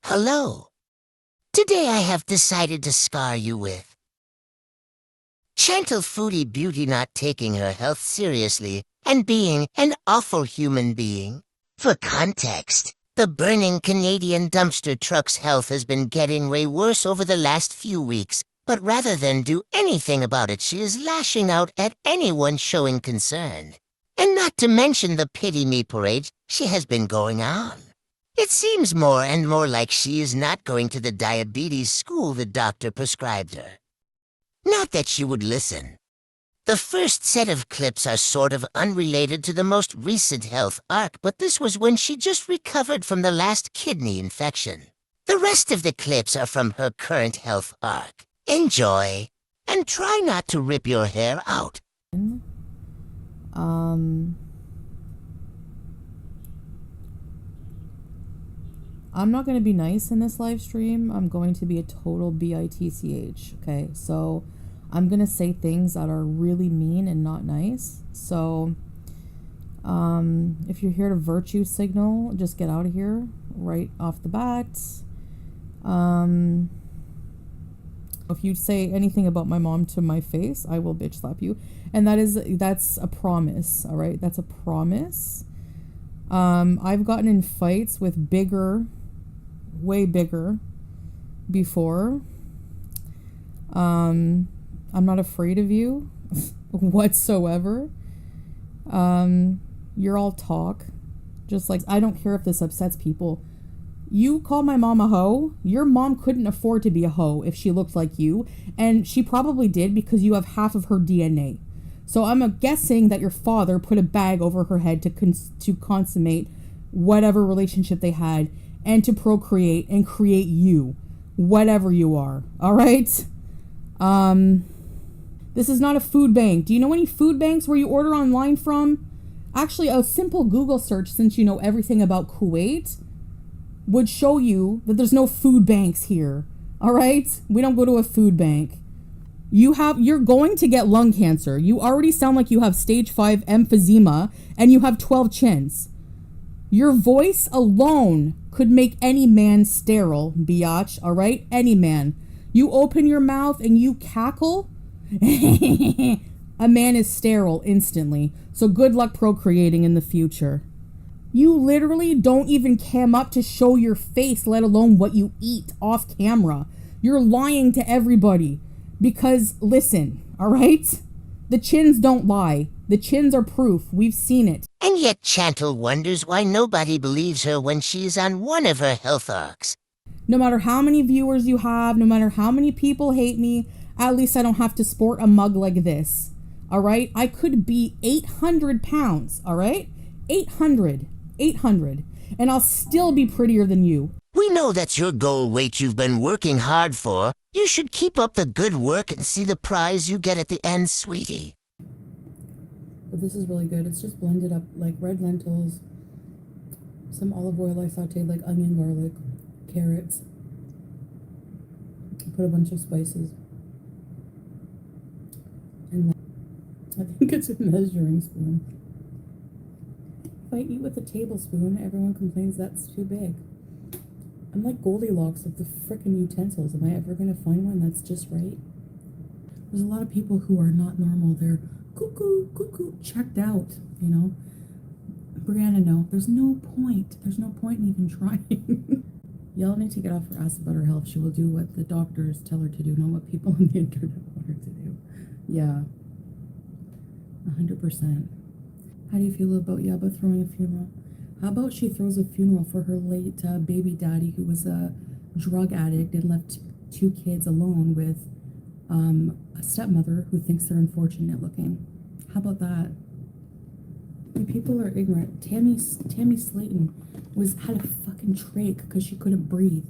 Hello. Today I have decided to scar you with Chantal Foodie Beauty not taking her health seriously and being an awful human being. For context, the burning Canadian dumpster truck's health has been getting way worse over the last few weeks, but rather than do anything about it, she is lashing out at anyone showing concern. And not to mention the pity me parade she has been going on. It seems more and more like she is not going to the diabetes school the doctor prescribed her. Not that she would listen. The first set of clips are sort of unrelated to the most recent health arc, but this was when she just recovered from the last kidney infection. The rest of the clips are from her current health arc. Enjoy, and try not to rip your hair out. I'm not going to be nice in this live stream. I'm going to be a total bitch, okay? So I'm going to say things that are really mean and not nice. So if you're here to virtue signal, just get out of here right off the bat. If you say anything about my mom to my face, I will bitch slap you. And that's a promise, all right? That's a promise. I've gotten in fights with way bigger before. I'm not afraid of you whatsoever. You're all talk. Just like, I don't care if this upsets people. You call my mom a hoe. Your mom couldn't afford to be a hoe if she looked like you. And she probably did because you have half of her DNA. So I'm guessing that your father put a bag over her head to consummate whatever relationship they had and to procreate and create you, whatever you are. All right? This is not a food bank. Do you know any food banks where you order online from? Actually, a simple Google search, since you know everything about Kuwait, would show you that there's no food banks here. All right? We don't go to a food bank. You're going to get lung cancer. You already sound like you have stage 5 emphysema and you have 12 chins. Your voice alone could make any man sterile, biatch, all right? Any man. You open your mouth and you cackle, a man is sterile instantly. So good luck procreating in the future. You literally don't even cam up to show your face, let alone what you eat off camera. You're lying to everybody. Because, listen, all right? The chins don't lie. The chins are proof. We've seen it. And yet Chantal wonders why nobody believes her when she is on one of her health arcs. No matter how many viewers you have, no matter how many people hate me, at least I don't have to sport a mug like this. All right? I could be 800 pounds, all right? 800. And I'll still be prettier than you. We know that's your goal weight you've been working hard for. You should keep up the good work and see the prize you get at the end, sweetie. But this is really good. It's just blended up like red lentils, some olive oil I sauteed like onion, garlic, carrots. Put a bunch of spices. And I think it's a measuring spoon. If I eat with a tablespoon, everyone complains that's too big. I'm like Goldilocks of the frickin' utensils. Am I ever gonna find one that's just right? There's a lot of people who are not normal. They're cuckoo, checked out, you know? Brianna, no. There's no point. There's no point in even trying. Y'all need to get off her ass about her health. She will do what the doctors tell her to do, not what people on the internet want her to do. Yeah. 100%. How do you feel about Yaba throwing a funeral? How about she throws a funeral for her late baby daddy who was a drug addict and left 2 kids alone with a stepmother who thinks they're unfortunate looking? How about that? People are ignorant. Tammy Slayton had a fucking trach because she couldn't breathe,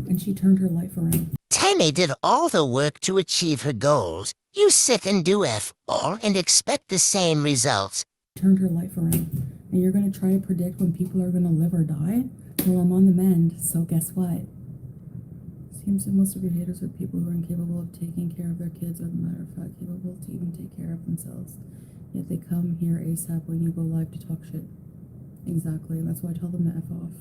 and she turned her life around. Tammy did all the work to achieve her goals. You sit and do F all and expect the same results. Turned her life around. And you're going to try to predict when people are going to live or die? Well, I'm on the mend, so guess what? Seems that most of your haters are people who are incapable of taking care of their kids, or, as a matter of fact, capable to even take care of themselves. Yet they come here ASAP when you go live to talk shit. Exactly, and that's why I tell them to F off.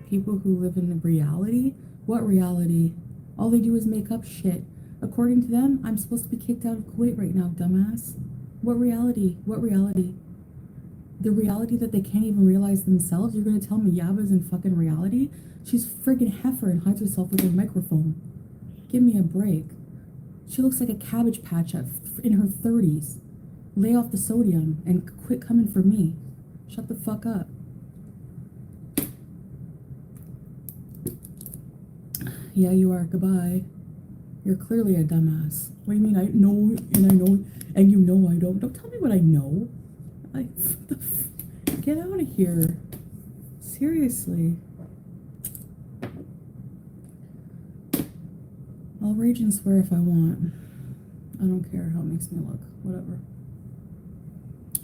People who live in reality? What reality? All they do is make up shit. According to them, I'm supposed to be kicked out of Kuwait right now, dumbass. What reality? What reality? The reality that they can't even realize themselves? You're gonna tell me Yaba's in fucking reality? She's friggin' heifer and hides herself with her microphone. Give me a break. She looks like a Cabbage Patch in her 30s. Lay off the sodium and quit coming for me. Shut the fuck up. Yeah, you are. Goodbye. You're clearly a dumbass. What do you mean? I know, and you know I don't. Don't tell me what I know. Get out of here. Seriously. I'll rage and swear if I want. I don't care how it makes me look. Whatever.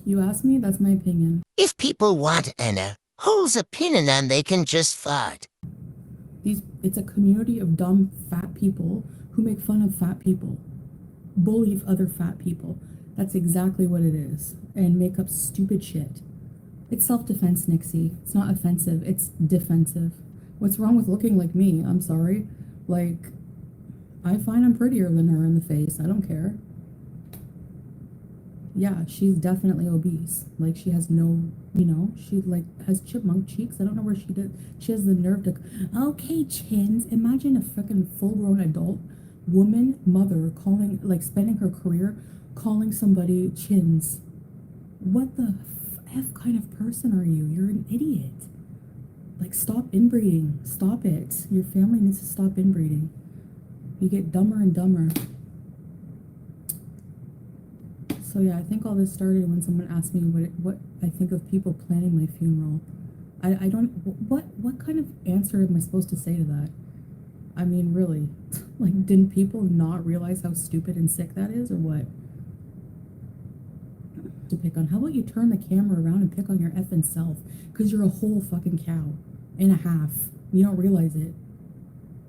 You asked me? That's my opinion. If people want Anna, whose opinion on they can just fart. It's a community of dumb fat people who make fun of fat people, bully other fat people. That's exactly what it is, and make up stupid shit. It's self-defense, Nixie. It's not offensive, it's defensive. What's wrong with looking like me? I'm sorry. Like, I find I'm prettier than her in the face. I don't care. Yeah, she's definitely obese. Like, she has no, she like has chipmunk cheeks. I don't know where she did. She has the nerve to, okay, chins. Imagine a freaking full-grown adult woman, mother, spending her career calling somebody chins. What the F kind of person are you? You're an idiot. Like, stop inbreeding. Stop it. Your family needs to stop inbreeding. You get dumber and dumber. So yeah, I think all this started when someone asked me what I think of people planning my funeral. I don't, what kind of answer am I supposed to say to that? I mean, really, like, didn't people not realize how stupid and sick that is, or what? To pick on, how about you turn the camera around and pick on your effing self, because you're a whole fucking cow and a half. You don't realize it.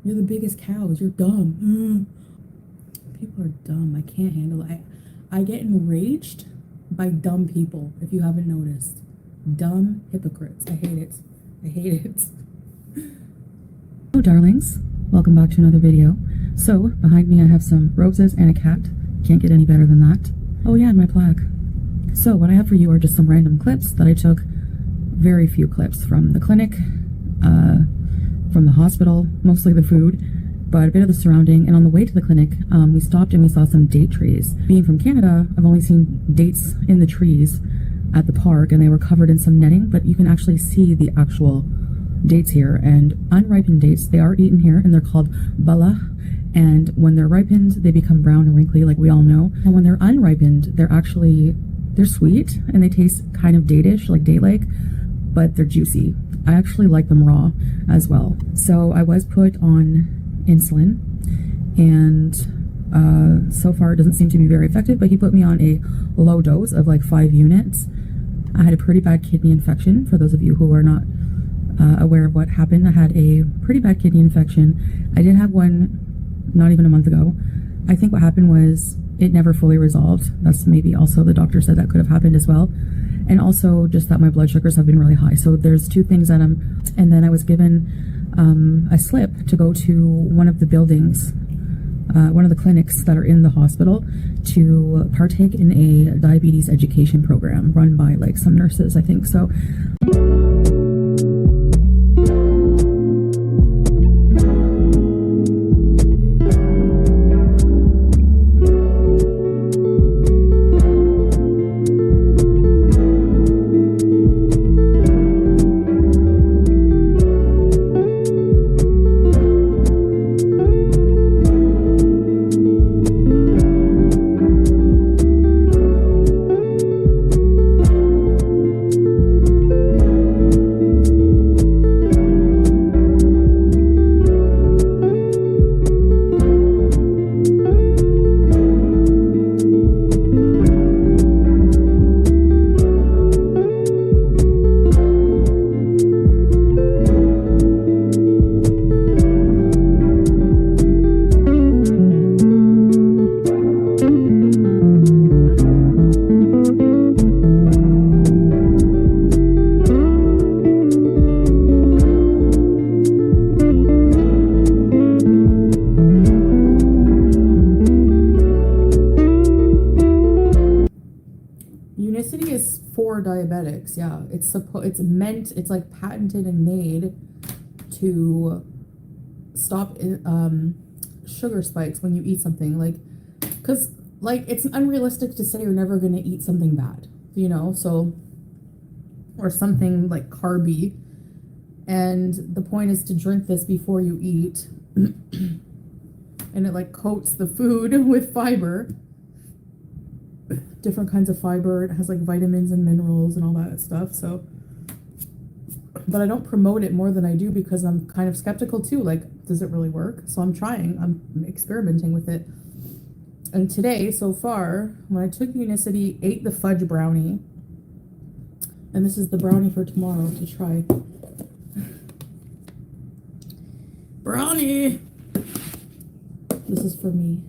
You're the biggest cows. You're dumb. People are dumb. I can't handle it. I get enraged by dumb people, if you haven't noticed. Dumb hypocrites. I hate it. I hate it. Hello, darlings. Welcome back to another video. So, behind me I have some roses and a cat. Can't get any better than that. Oh yeah, and my plaque. So, what I have for you are just some random clips that I took. Very few clips from the clinic, from the hospital, mostly the food, but a bit of the surrounding. And on the way to the clinic, we stopped and we saw some date trees. Being from Canada, I've only seen dates in the trees at the park, and they were covered in some netting, but you can actually see the actual dates here. And unripened dates, they are eaten here, and they're called bala. And when they're ripened, they become brown and wrinkly, like we all know. And when they're unripened, they're sweet, and they taste kind of date-ish, like date-like, but they're juicy. I actually like them raw as well. So I was put on insulin, and so far it doesn't seem to be very effective, but he put me on a low dose of like 5 units. I had a pretty bad kidney infection. For those of you who are not aware of what happened, I had a pretty bad kidney infection. I did have one not even a month ago. I think what happened was it never fully resolved. That's maybe also, the doctor said that could have happened as well. And also just that my blood sugars have been really high. So there's 2 things that and then I was given a slip to go to one of the buildings, one of the clinics that are in the hospital, to partake in a diabetes education program run by like some nurses, I think. So for diabetics. Yeah, it's meant, it's like patented and made to stop sugar spikes when you eat something, like, because like it's unrealistic to say you're never going to eat something bad, you know, so, or something like carby, and the point is to drink this before you eat. And it like coats the food with fiber, different kinds of fiber. It has like vitamins and minerals and all that stuff. So, but I don't promote it more than I do because I'm kind of skeptical too. Like, does it really work? So I'm experimenting with it. And today, so far, when I took Unicity, ate the fudge brownie, and this is the brownie for tomorrow to try. Brownie! This is for me.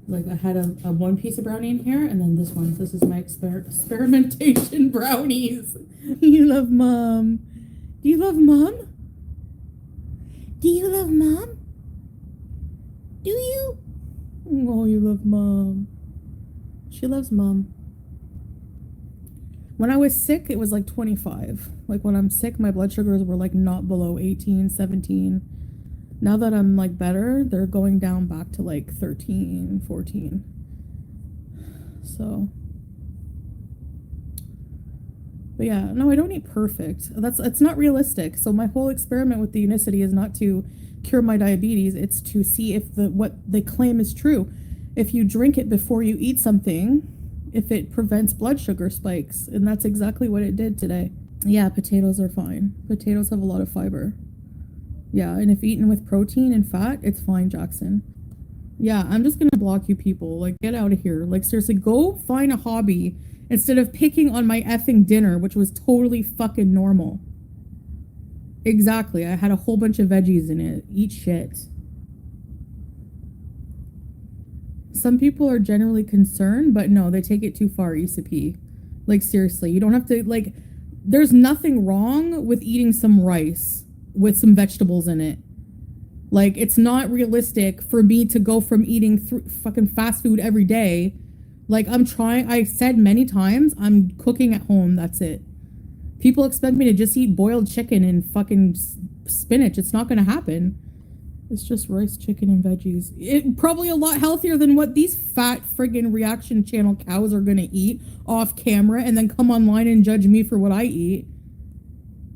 Like, I had a one piece of brownie in here, and then this one. This is my experimentation brownies. You love Mom. Do you love Mom? Do you love Mom? Do you? Oh, you love Mom. She loves Mom. When I was sick, it was like 25. Like, when I'm sick, my blood sugars were like not below 18, 17. Now that I'm like better, they're going down back to like 13, 14. So, but yeah, no, I don't eat perfect. It's not realistic. So my whole experiment with the Unicity is not to cure my diabetes. It's to see if what they claim is true. If you drink it before you eat something, if it prevents blood sugar spikes. And that's exactly what it did today. Yeah, potatoes are fine. Potatoes have a lot of fiber. Yeah, and if eaten with protein and fat, it's fine, Jackson. Yeah, I'm just gonna block you people. Like, get out of here. Like, seriously, go find a hobby instead of picking on my effing dinner, which was totally fucking normal. Exactly. I had a whole bunch of veggies in it. Eat shit. Some people are generally concerned, but no, they take it too far, Issa P. Like, seriously, you don't have to, like, there's nothing wrong with eating some rice with some vegetables in it. Like, it's not realistic for me to go from eating fucking fast food every day. Like, I said many times, I'm cooking at home, that's it. People expect me to just eat boiled chicken and fucking spinach. It's not gonna happen. It's just rice, chicken, and veggies. It probably a lot healthier than what these fat friggin' reaction channel cows are gonna eat off camera and then come online and judge me for what I eat.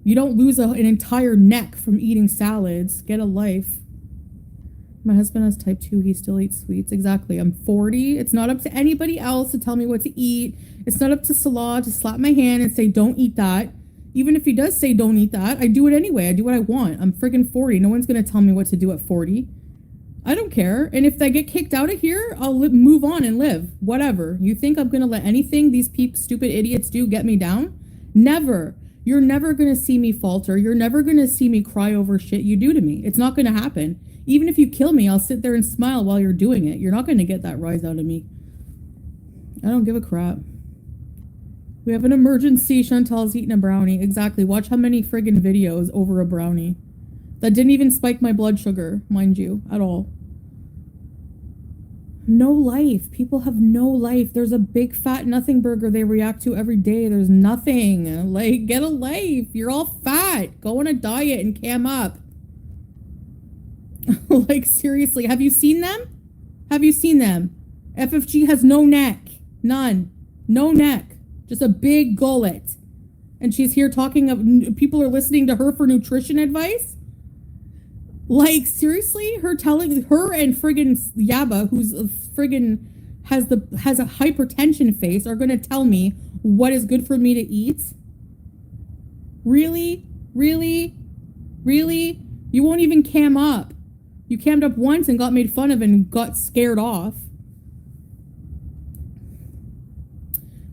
You don't lose an entire neck from eating salads. Get a life. My husband has type 2. He still eats sweets. Exactly. I'm 40. It's not up to anybody else to tell me what to eat. It's not up to Salah to slap my hand and say, don't eat that. Even if he does say don't eat that, I do it anyway. I do what I want. I'm friggin' 40. No one's going to tell me what to do at 40. I don't care. And if I get kicked out of here, I'll move on and live. Whatever. You think I'm going to let anything these stupid idiots do get me down? Never. You're never going to see me falter. You're never going to see me cry over shit you do to me. It's not going to happen. Even if you kill me, I'll sit there and smile while you're doing it. You're not going to get that rise out of me. I don't give a crap. We have an emergency. Chantal's eating a brownie. Exactly. Watch how many friggin' videos over a brownie. That didn't even spike my blood sugar, mind you, at all. No life. People have no life. There's a big fat nothing burger they react to every day. There's nothing. Like, get a life. You're all fat. Go on a diet and cam up. Like, seriously, have you seen them? Have you seen them? FFG has no neck. None. No neck. Just a big gullet. And she's here talking of, people are listening to her for nutrition advice? Like, seriously? Her and friggin' Yaba, who's a friggin' has a hypertension face, are gonna tell me what is good for me to eat? Really? Really? Really? You won't even cam up. You cammed up once and got made fun of and got scared off.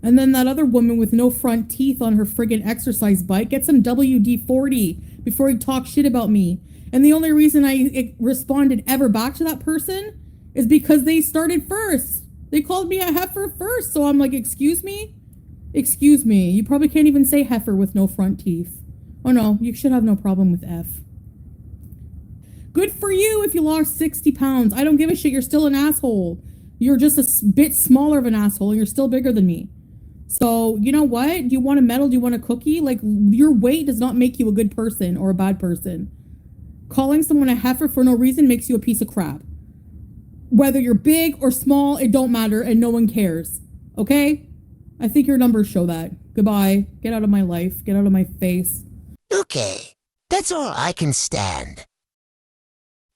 And then that other woman with no front teeth on her friggin' exercise bike, get some WD-40 before you talk shit about me. And the only reason I responded ever back to that person is because they started first. They called me a heifer first. So I'm like, excuse me? Excuse me. You probably can't even say heifer with no front teeth. Oh no, you should have no problem with F. Good for you if you lost 60 pounds. I don't give a shit. You're still an asshole. You're just a bit smaller of an asshole and you're still bigger than me. So, you know what? Do you want a medal? Do you want a cookie? Like, your weight does not make you a good person or a bad person. Calling someone a heifer for no reason makes you a piece of crap. Whether you're big or small, it don't matter and no one cares. Okay? I think your numbers show that. Goodbye. Get out of my life. Get out of my face. Okay, that's all I can stand.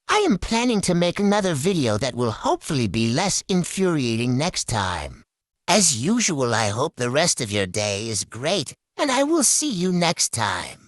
I am planning to make another video that will hopefully be less infuriating next time. As usual, I hope the rest of your day is great, and I will see you next time.